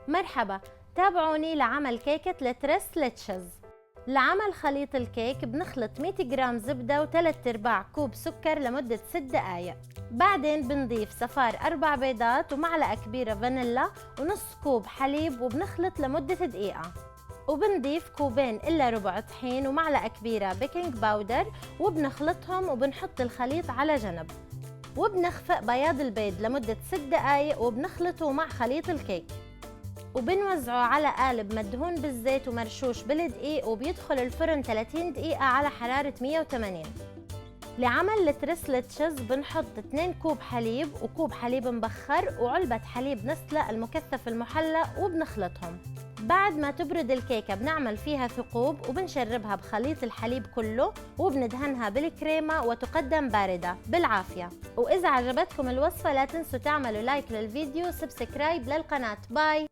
مرحبا، تابعوني لعمل كيكة التريس ليتشز. لعمل خليط الكيك بنخلط 100 جرام زبدة و3/4 كوب سكر لمدة 6 دقايق. بعدين بنضيف صفار 4 بيضات ومعلقة كبيرة فانيلا ونص كوب حليب وبنخلط لمدة دقيقة. وبنضيف كوبين إلا ربع طحين ومعلقة كبيرة بيكنج باودر وبنخلطهم وبنحط الخليط على جنب. وبنخفق بياض البيض لمدة 6 دقايق وبنخلطه مع خليط الكيك، وبنوزعه على قالب مدهون بالزيت ومرشوش بالدقيق، وبيدخل الفرن 30 دقيقة على حرارة 180. لعمل التريس ليتشز بنحط 2 كوب حليب وكوب حليب مبخر وعلبة حليب نسلة المكثف المحلى وبنخلطهم. بعد ما تبرد الكيكة بنعمل فيها ثقوب وبنشربها بخليط الحليب كله وبندهنها بالكريمة وتقدم باردة بالعافية. وإذا عجبتكم الوصفة لا تنسوا تعملوا لايك للفيديو وسبسكرايب للقناة. باي.